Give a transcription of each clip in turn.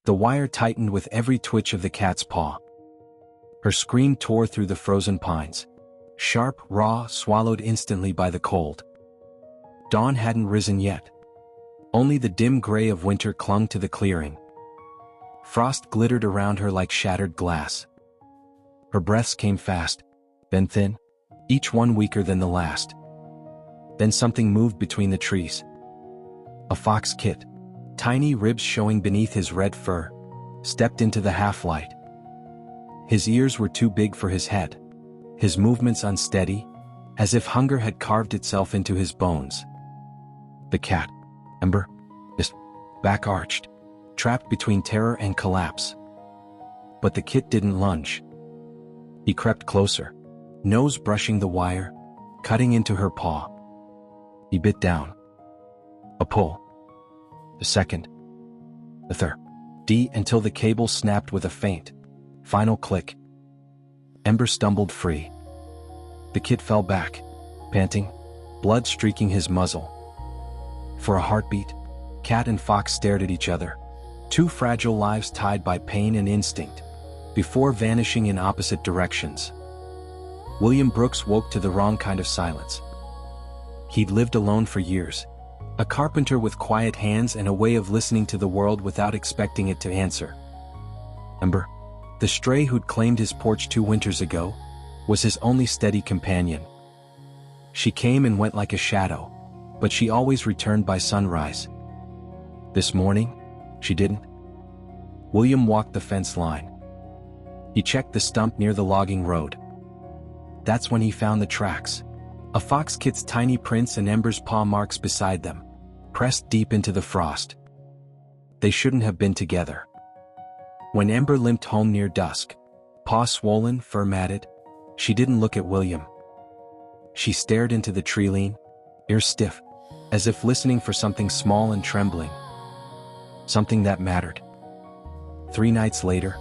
The wire tightened with every twitch of the cat's paw. Her scream tore through the frozen pines. Sharp, raw, swallowed instantly by the cold. Dawn hadn't risen yet. Only the dim gray of winter clung to the clearing. Frost glittered around her like shattered glass. Her breaths came fast, then thin, each one weaker than the last. Then something moved between the trees. A fox kit, tiny ribs showing beneath his red fur, stepped into the half-light. His ears were too big for his head, his movements unsteady, as if hunger had carved itself into his bones. The cat, Ember, his back arched, trapped between terror and collapse. But the kit didn't lunge. He crept closer, nose brushing the wire, cutting into her paw. He bit down. A pull. A second. A third. Until the cable snapped with a faint, final click. Ember stumbled free. The kit fell back, panting, blood streaking his muzzle. For a heartbeat, cat and fox stared at each other, two fragile lives tied by pain and instinct, before vanishing in opposite directions. William Brooks woke to the wrong kind of silence. He'd lived alone for years, a carpenter with quiet hands and a way of listening to the world without expecting it to answer. Ember, the stray who'd claimed his porch 2 winters ago, was his only steady companion. She came and went like a shadow, but she always returned by sunrise. This morning, she didn't. William walked the fence line. He checked the stump near the logging road. That's when he found the tracks. A fox kit's tiny prints and Ember's paw marks beside them, pressed deep into the frost. They shouldn't have been together. When Ember limped home near dusk, paw swollen, fur matted, she didn't look at William. She stared into the tree-lean, ears stiff, as if listening for something small and trembling. Something that mattered. 3 nights later,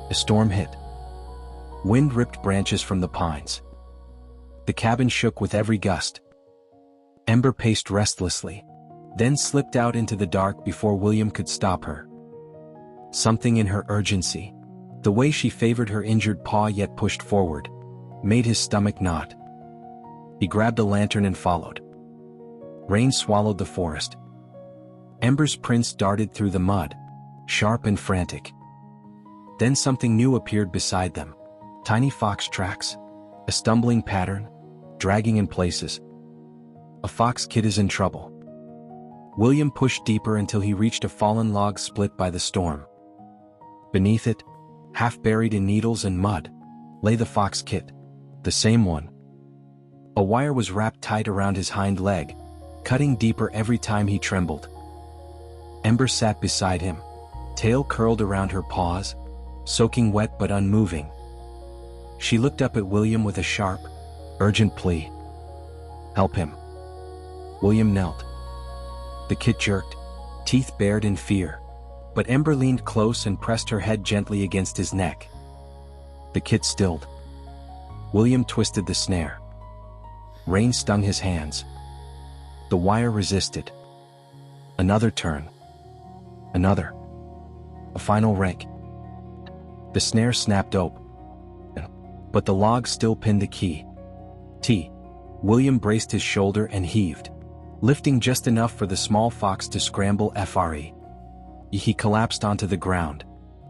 a storm hit. Wind ripped branches from the pines. The cabin shook with every gust. Ember paced restlessly, then slipped out into the dark before William could stop her. Something in her urgency, the way she favored her injured paw yet pushed forward, made his stomach knot. He grabbed a lantern and followed. Rain swallowed the forest. Ember's prints darted through the mud, sharp and frantic. Then something new appeared beside them. Tiny fox tracks, a stumbling pattern, dragging in places. A fox kid is in trouble. William pushed deeper until he reached a fallen log split by the storm. Beneath it, half buried in needles and mud, lay the fox kit, the same one. A wire was wrapped tight around his hind leg, cutting deeper every time he trembled. Ember sat beside him, tail curled around her paws, soaking wet but unmoving. She looked up at William with a sharp, urgent plea. Help him. William knelt. The kit jerked, teeth bared in fear, but Ember leaned close and pressed her head gently against his neck. The kit stilled. William twisted the snare. Rain stung his hands. The wire resisted. Another turn. Another. A final rake. The snare snapped open, but the log still pinned the key. William braced his shoulder and heaved, lifting just enough for the small fox to scramble free. He collapsed onto the ground,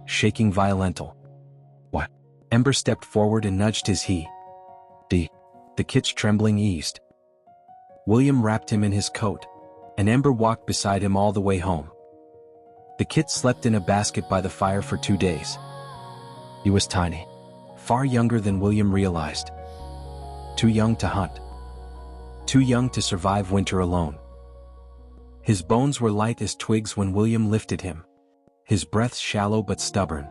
shaking violently. What? Ember stepped forward and nudged his The kit's trembling eased. William wrapped him in his coat, and Ember walked beside him all the way home. The kit slept in a basket by the fire for 2 days. He was tiny, far younger than William realized. Too young to hunt. Too young to survive winter alone. His bones were light as twigs when William lifted him, his breath shallow but stubborn.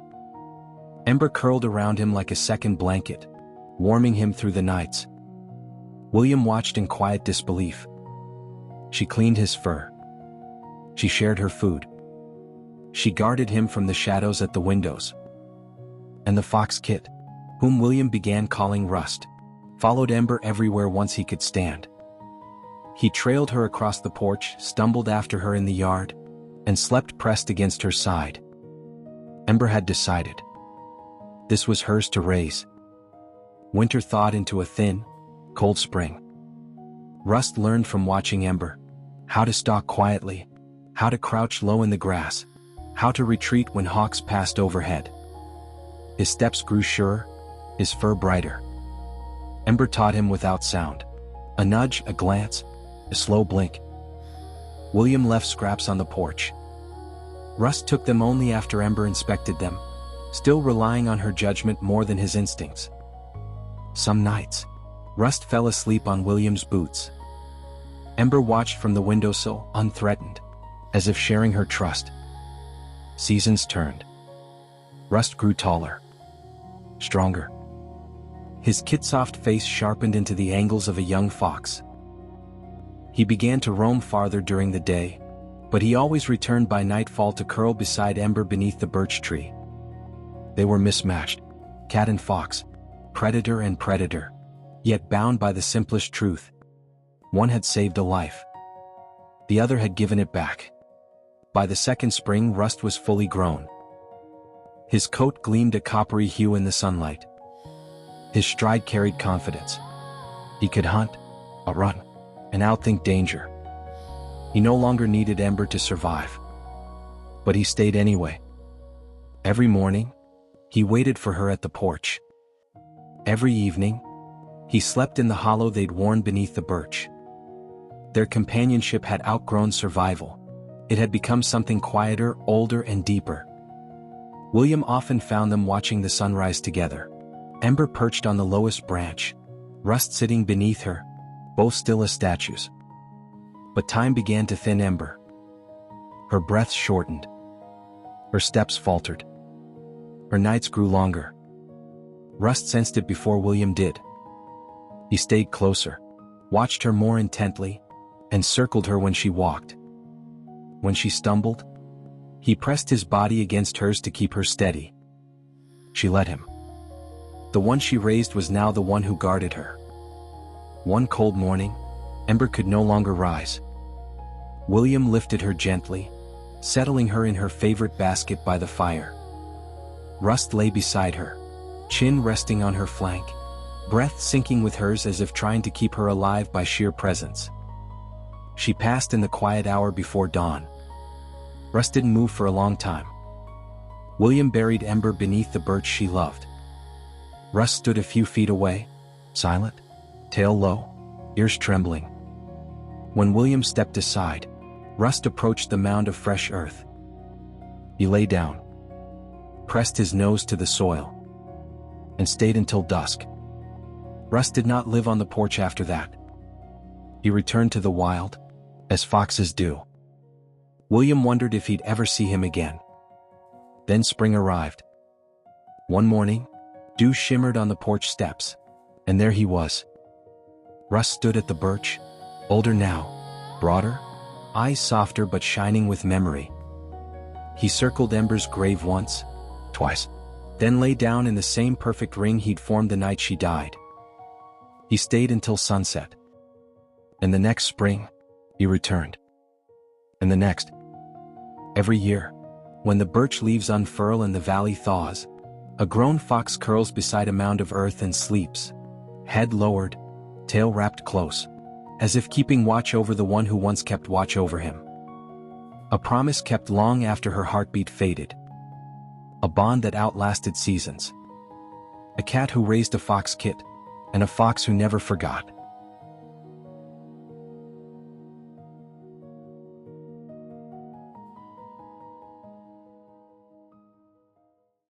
Ember curled around him like a second blanket, warming him through the nights. William watched in quiet disbelief. She cleaned his fur. She shared her food. She guarded him from the shadows at the windows. And the fox kit, whom William began calling Rust, followed Ember everywhere once he could stand. He trailed her across the porch, stumbled after her in the yard, and slept pressed against her side. Ember had decided. This was hers to raise. Winter thawed into a thin, cold spring. Rust learned from watching Ember how to stalk quietly, how to crouch low in the grass, how to retreat when hawks passed overhead. His steps grew surer, his fur brighter. Ember taught him without sound. A nudge, a glance, a slow blink. William left scraps on the porch. Rust took them only after Ember inspected them, still relying on her judgment more than his instincts. Some nights, Rust fell asleep on William's boots. Ember watched from the windowsill, unthreatened, as if sharing her trust. Seasons turned. Rust grew taller, stronger. His kid-soft face sharpened into the angles of a young fox. He began to roam farther during the day, but he always returned by nightfall to curl beside Ember beneath the birch tree. They were mismatched, cat and fox, predator and predator, yet bound by the simplest truth. One had saved a life. The other had given it back. By the second spring, Rust was fully grown. His coat gleamed a coppery hue in the sunlight. His stride carried confidence. He could hunt, outrun, and outthink danger. He no longer needed Ember to survive. But he stayed anyway. Every morning, he waited for her at the porch. Every evening, he slept in the hollow they'd worn beneath the birch. Their companionship had outgrown survival. It had become something quieter, older, and deeper. William often found them watching the sunrise together. Ember perched on the lowest branch, Rust sitting beneath her, both still as statues. But time began to thin Ember. Her breath shortened. Her steps faltered. Her nights grew longer. Rust sensed it before William did. He stayed closer, watched her more intently, and circled her when she walked. When she stumbled, he pressed his body against hers to keep her steady. She let him. The one she raised was now the one who guarded her. One cold morning, Ember could no longer rise. William lifted her gently, settling her in her favorite basket by the fire. Rust lay beside her, chin resting on her flank, breath sinking with hers as if trying to keep her alive by sheer presence. She passed in the quiet hour before dawn. Rust didn't move for a long time. William buried Ember beneath the birch she loved. Rust stood a few feet away, silent, tail low, ears trembling. When William stepped aside, Rust approached the mound of fresh earth. He lay down, pressed his nose to the soil, and stayed until dusk. Rust did not live on the porch after that. He returned to the wild, as foxes do. William wondered if he'd ever see him again. Then spring arrived. One morning, dew shimmered on the porch steps, and there he was. Rust stood at the birch, older now, broader, eyes softer but shining with memory. He circled Ember's grave once, twice, then lay down in the same perfect ring he'd formed the night she died. He stayed until sunset. And the next spring, he returned. And the next. Every year, when the birch leaves unfurl and the valley thaws, a grown fox curls beside a mound of earth and sleeps, head lowered, tail wrapped close, as if keeping watch over the one who once kept watch over him. A promise kept long after her heartbeat faded. A bond that outlasted seasons. A cat who raised a fox kit, and a fox who never forgot.